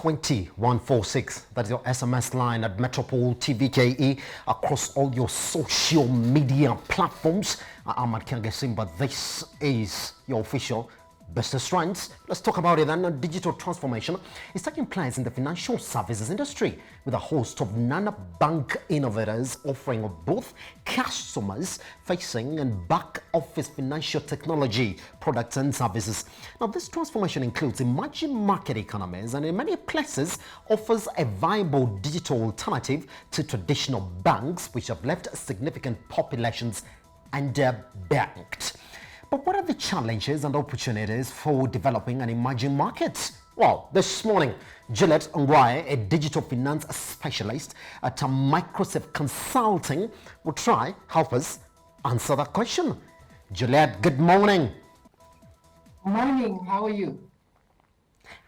20146. That is your SMS line at Metropole TVKE across all your social media platforms. I'm at Kengesim, but this is your official business trends. Let's talk about it. And digital transformation is taking place in the financial services industry with a host of non-bank innovators offering both customers facing and back office financial technology products and services. Now, this transformation includes emerging market economies and in many places offers a viable digital alternative to traditional banks, which have left significant populations underbanked. But what are the challenges and opportunities for developing an emerging market? Well, this morning, Juliet Ngwae, a digital finance specialist at Microsoft Consulting, will help us answer that question. Juliet, good morning. Morning, how are you?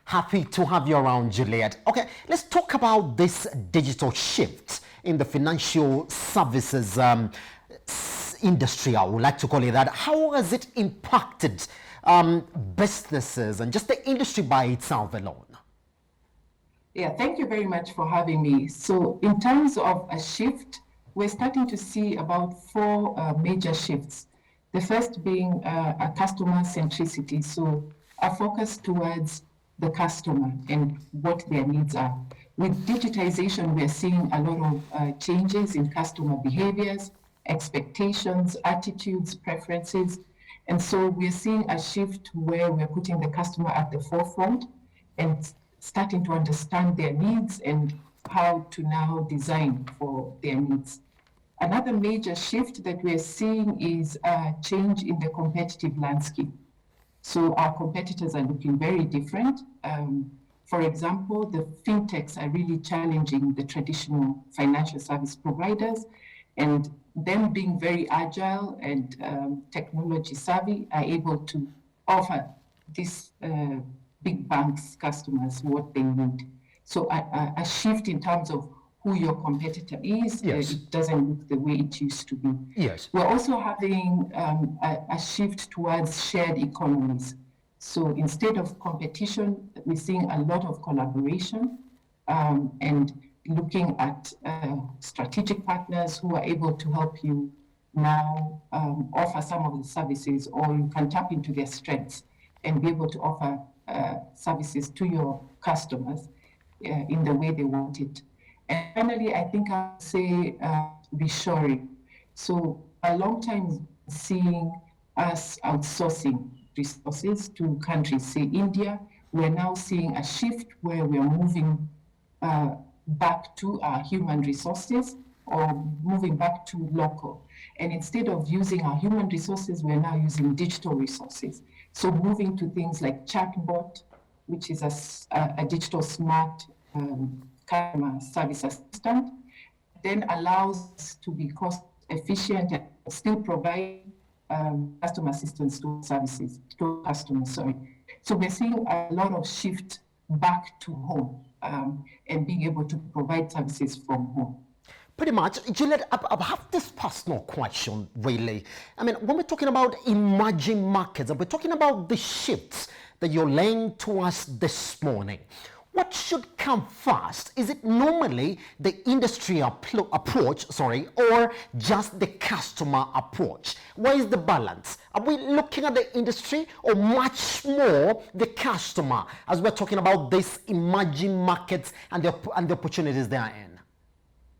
Happy to have you around, Juliet. Okay, let's talk about this digital shift in the financial services industry, I would like to call it that. How has it impacted businesses and just the industry by itself alone? Yeah, thank you very much for having me. So in terms of a shift, we're starting to see about four major shifts. The first being a customer centricity, so a focus towards the customer and what their needs are. With digitization, we're seeing a lot of changes in customer behaviors, expectations, attitudes, preferences. And so we're seeing a shift where we're putting the customer at the forefront and starting to understand their needs and how to now design for their needs. Another major shift that we're seeing is a change in the competitive landscape. So our competitors are looking very different. For example, the fintechs are really challenging the traditional financial service providers, and them being very agile and technology savvy are able to offer these big banks customers what they need. So a shift in terms of who your competitor is, yes. It doesn't look the way it used to be. Yes. We're also having a shift towards shared economies. So instead of competition, we're seeing a lot of collaboration and looking at strategic partners who are able to help you now offer some of the services, or you can tap into their strengths and be able to offer services to your customers in the way they want it. And finally, I think I'll say reshoring. So a long time seeing us outsourcing resources to countries, say India, we're now seeing a shift where we're moving back to our human resources or moving back to local. And instead of using our human resources, we're now using digital resources. So moving to things like chatbot, which is a digital smart customer service assistant, then allows us to be cost efficient and still provide customer assistance to services, to customers, sorry. So we're seeing a lot of shift back to home. And being able to provide services from home. Pretty much. Juliet, I have this personal question, really. I mean, when we're talking about emerging markets, and we're talking about the shifts that you're laying to us this morning, what should come first? Is it normally the industry approach, or just the customer approach? Where is the balance? Are we looking at the industry or much more the customer as we're talking about these emerging markets and the opportunities they are in?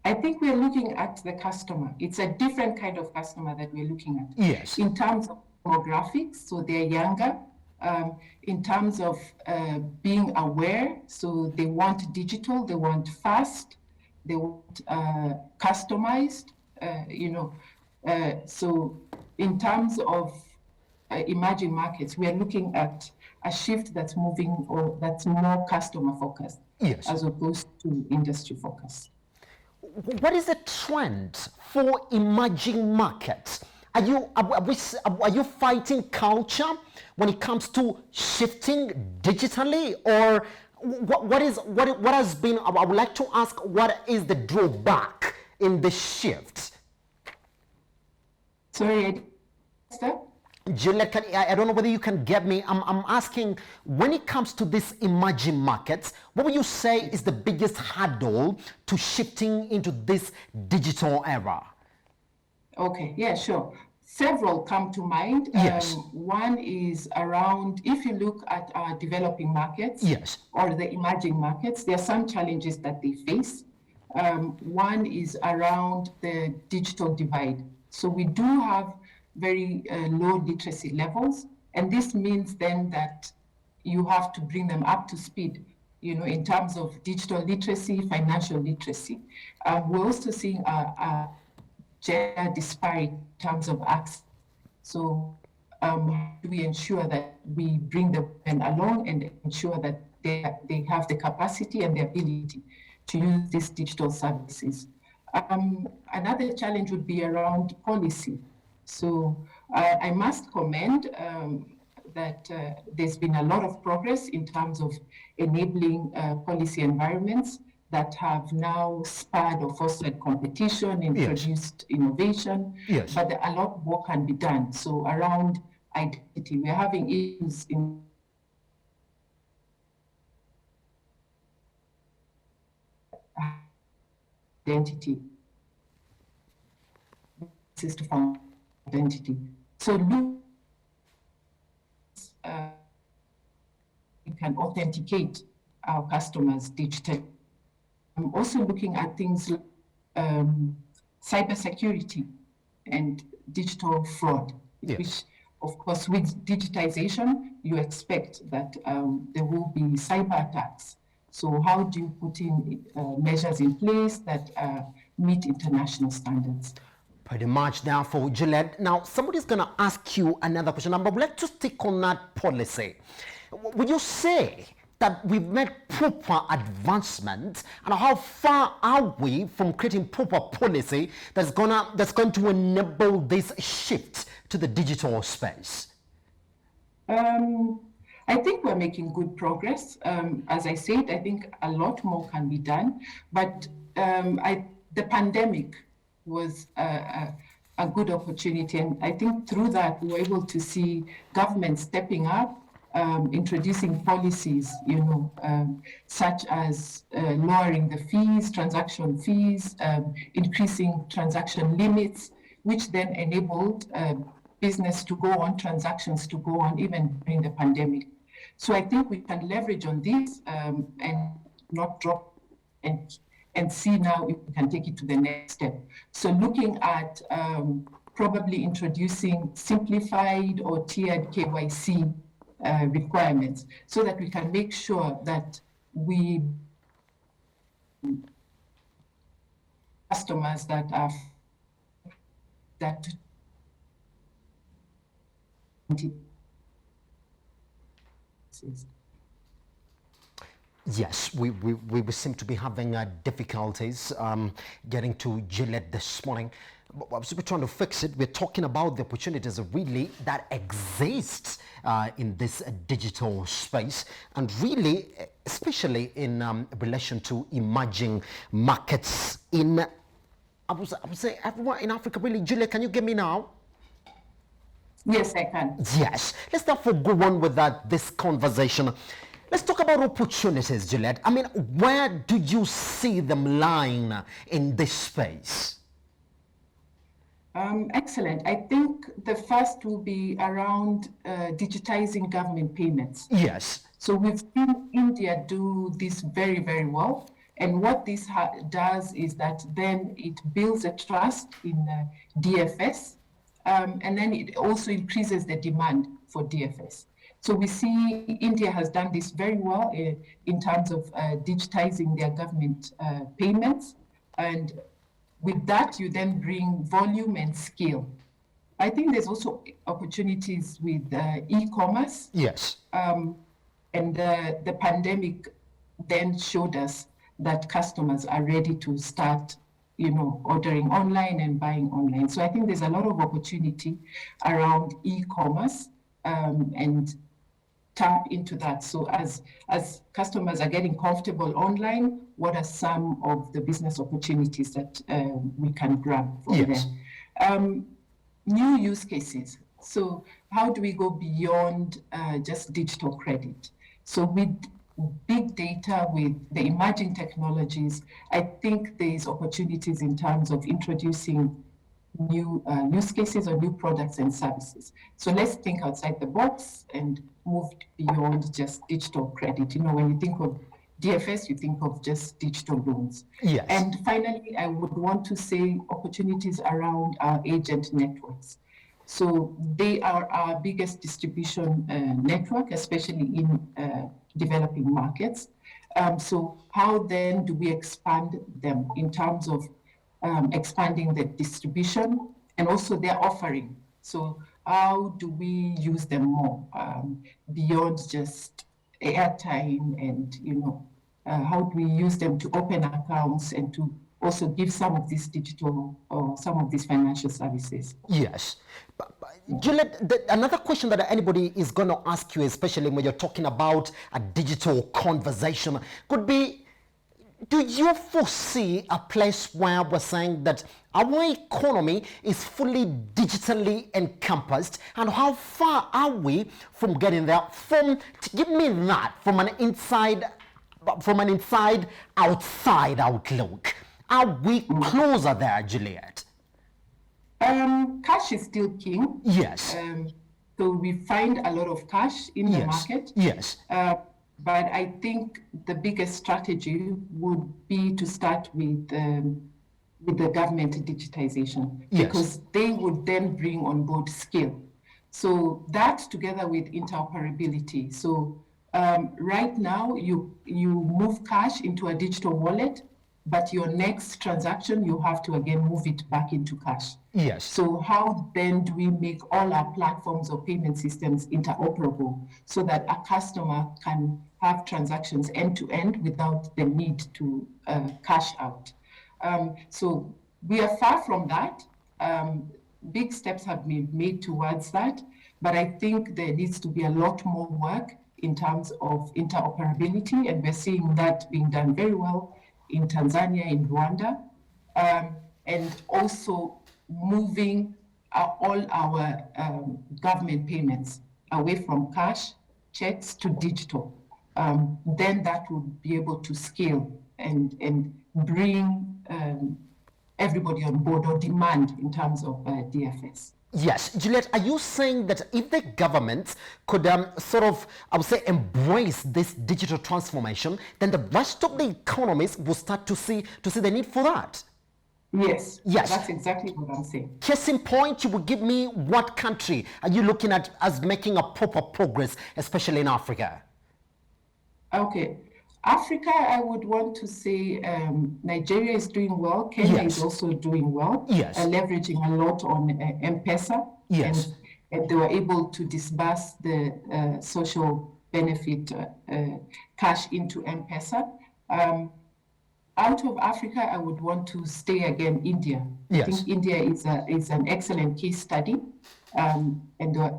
I think we're looking at the customer. It's a different kind of customer that we're looking at. Yes. In terms of demographics, so they're younger. In terms of being aware, so they want digital, they want fast, they want customized, so in terms of emerging markets, we are looking at a shift that's moving or that's more customer focused, yes, as opposed to industry focused. What is the trend for emerging markets? Are you fighting culture when it comes to shifting digitally, or what has been? I would like to ask, what is the drawback in the shift? Sorry, sir? Juliet, I don't know whether you can get me. I'm asking, when it comes to these emerging markets, what would you say is the biggest hurdle to shifting into this digital era? Okay, yeah, sure. Several come to mind. Yes. One is around, if you look at our developing markets Yes. or the emerging markets, there are some challenges that they face. One is around the digital divide. So we do have very low literacy levels, and this means then that you have to bring them up to speed, in terms of digital literacy, financial literacy. We're also seeing a gender disparity in terms of access. So how do we ensure that we bring the women along and ensure that they have the capacity and the ability to use these digital services? Another challenge would be around policy. So I must commend that there's been a lot of progress in terms of enabling policy environments that have now spurred or fostered competition, introduced innovation, but a lot more can be done. So around identity, we're having issues in identity, system identity. So we can authenticate our customers digitally. I'm also looking at things like cybersecurity and digital fraud, which, of course, with digitization, you expect that there will be cyber attacks. So how do you put in measures in place that meet international standards? Pretty much now for Gillette. Now, somebody's going to ask you another question, but let's just stick on that policy. Would you say that we've made proper advancement, and how far are we from creating proper policy that's going to enable this shift to the digital space? I think we're making good progress. As I said, I think a lot more can be done, but the pandemic was a good opportunity, and I think through that we were able to see government stepping up, introducing policies, such as lowering the fees, transaction fees, increasing transaction limits, which then enabled business to go on, transactions to go on, even during the pandemic. So I think we can leverage on this and not drop and see now if we can take it to the next step. So looking at probably introducing simplified or tiered KYC requirements so that we can make sure that we customers that are Yes, we seem to be having difficulties getting to Gillette this morning. But we're trying to fix it. We're talking about the opportunities really that exist in this digital space, and really, especially in relation to emerging markets I would say everywhere in Africa. Really, Julia, can you get me now? Yes, I can. Yes. Let's therefore go on with this conversation. Let's talk about opportunities, Gillette. I mean, where do you see them lying in this space? Excellent. I think the first will be around digitizing government payments. Yes. So we've seen India do this very, very well. And what this does is that then it builds a trust in DFS, and then it also increases the demand for DFS. So we see India has done this very well in terms of digitizing their government payments. And with that, you then bring volume and scale. I think there's also opportunities with e-commerce. Yes. And the pandemic then showed us that customers are ready to start, ordering online and buying online. So I think there's a lot of opportunity around e-commerce and tap into that. So as customers are getting comfortable online, what are some of the business opportunities that we can grab from there? New use cases. So how do we go beyond just digital credit? So with big data, with the emerging technologies, I think there's opportunities in terms of introducing new use cases or new products and services. So let's think outside the box and move beyond just digital credit. You know, when you think of DFS, you think of just digital loans. Yes. And finally, I would want to say opportunities around our agent networks. So they are our biggest distribution network, especially in developing markets. So how then do we expand them in terms of expanding the distribution and also their offering? So how do we use them more beyond just airtime, and how do we use them to open accounts and to also give some of these digital or some of these financial services? Yes. Juliet, another question that anybody is going to ask you, especially when you're talking about a digital conversation, could be, do you foresee a place where we're saying that our economy is fully digitally encompassed, and how far are we from getting there? Give me that from an inside outside outlook. Are we closer there, Juliet? Cash is still king. Yes. So we find a lot of cash in the market. Yes. But I think the biggest strategy would be to start with the government digitization, because they would then bring on board scale. So that together with interoperability. So right now you move cash into a digital wallet, but your next transaction, you have to again move it back into cash. Yes. So how then do we make all our platforms or payment systems interoperable so that a customer can have transactions end to end without the need to cash out? So we are far from that. Big steps have been made towards that, but I think there needs to be a lot more work in terms of interoperability, and we're seeing that being done very well in Tanzania, in Rwanda, and also moving all our government payments away from cash, checks to digital. Then that will be able to scale and bring everybody on board, or demand in terms of DFS. Yes. Juliet, are you saying that if the government could sort of, I would say, embrace this digital transformation, then the rest of the economies will start to see the need for that? Yes. Yes. That's exactly what I'm saying. Case in point, you will give me what country are you looking at as making a proper progress, especially in Africa? Okay. Africa, I would want to say Nigeria is doing well. Kenya is also doing well. Yes. Leveraging a lot on M-Pesa. Yes. And they were able to disburse the social benefit cash into M-Pesa. Out of Africa, I would want to stay again India. Yes. I think India is an excellent case study, and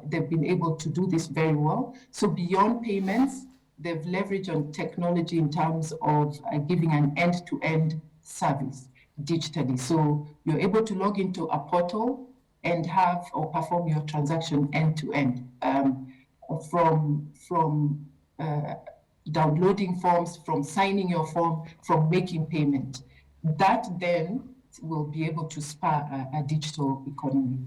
they've been able to do this very well. So beyond payments, they've leveraged on technology in terms of giving an end-to-end service digitally. So you're able to log into a portal and have or perform your transaction end-to-end, from downloading forms, from signing your form, from making payment. That then will be able to spur a digital economy.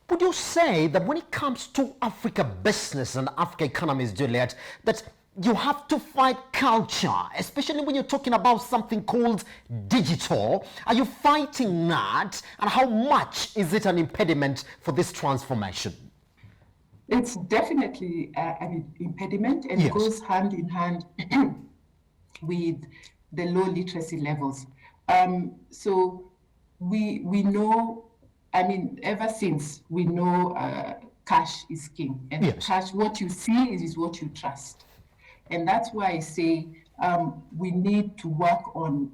Would you say that when it comes to Africa business and Africa economies, Juliet, that you have to fight culture, especially when you're talking about something called digital? Are you fighting that? And how much is it an impediment for this transformation? It's definitely an impediment, and goes hand in hand with the low literacy levels. So we know, I mean, ever since we know cash is king, and cash, what you see is what you trust. And that's why I say we need to work on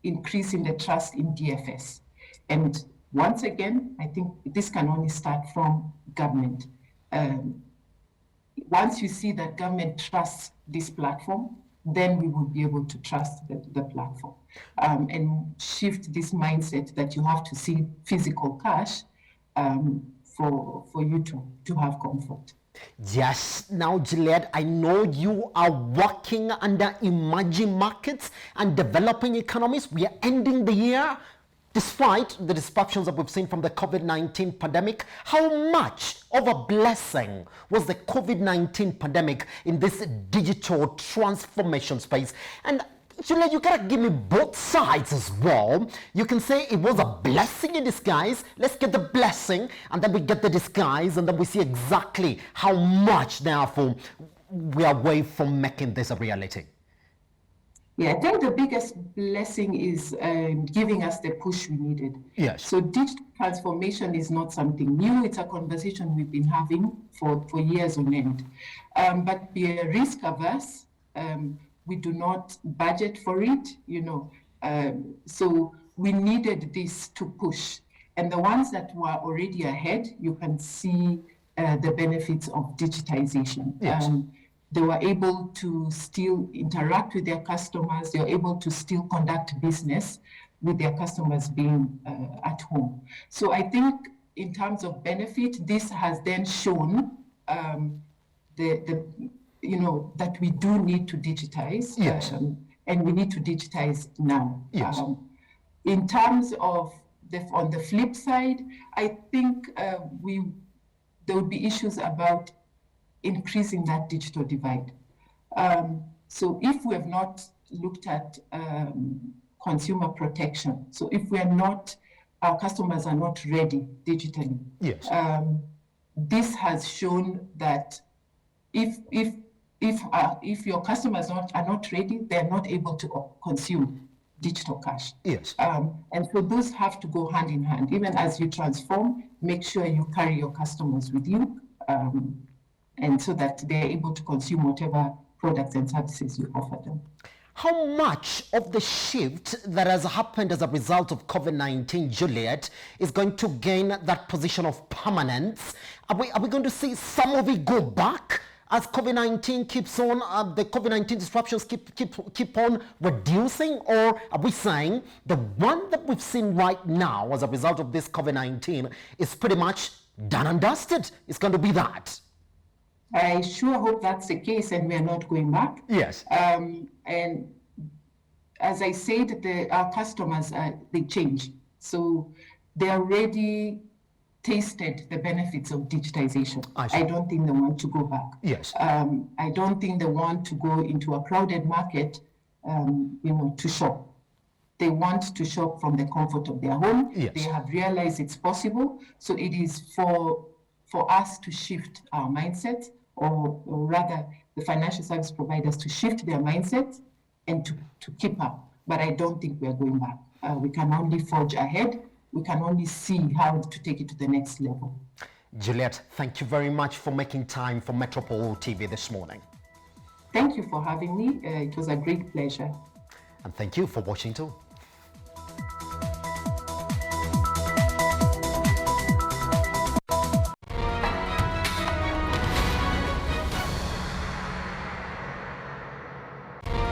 increasing the trust in DFS. And once again, I think this can only start from government. Once you see that government trusts this platform, then we will be able to trust the platform, and shift this mindset that you have to see physical cash for you to have comfort. Yes, now Juliet, I know you are working under emerging markets and developing economies. We are ending the year despite the disruptions that we've seen from the COVID-19 pandemic. How much of a blessing was the COVID-19 pandemic in this digital transformation space? And Julia, you gotta give me both sides as well. You can say it was a blessing in disguise. Let's get the blessing, and then we get the disguise, and then we see exactly how much, therefore, we are away from making this a reality. Yeah, I think the biggest blessing is giving us the push we needed. Yes. So digital transformation is not something new. It's a conversation we've been having for years on end. But we are risk averse. We do not budget for it, so we needed this to push. And the ones that were already ahead, you can see the benefits of digitization. Yes. They were able to still interact with their customers. They were able to still conduct business with their customers being at home. So I think in terms of benefit, this has then shown that we do need to digitize, yes. And we need to digitize now. Yes. In terms of on the flip side, I think there would be issues about increasing that digital divide. So if we have not looked at consumer protection, so if our customers are not ready digitally, yes. This has shown that if your customers are not ready, they're not able to consume digital cash. Yes. And so those have to go hand in hand. Even as you transform, make sure you carry your customers with you, and so that they're able to consume whatever products and services you offer them. How much of the shift that has happened as a result of COVID-19, Juliet, is going to gain that position of permanence? Are we going to see some of it go back as COVID-19 keeps on, the COVID-19 disruptions keep on reducing? Or are we saying the one that we've seen right now as a result of this COVID-19 is pretty much done and dusted? It's going to be that. I sure hope that's the case and we're not going back. Yes. And as I said, our customers, they change. So they already tasted the benefits of digitization. I don't think they want to go back. Yes. I don't think they want to go into a crowded market, to shop. They want to shop from the comfort of their home. Yes. They have realized it's possible. So it is for us to shift our mindset, or rather the financial service providers to shift their mindset and to keep up. But I don't think we are going back. We can only forge ahead. We can only see how to take it to the next level. Juliet, thank you very much for making time for Metropole TV this morning. Thank you for having me. It was a great pleasure. And thank you for watching too.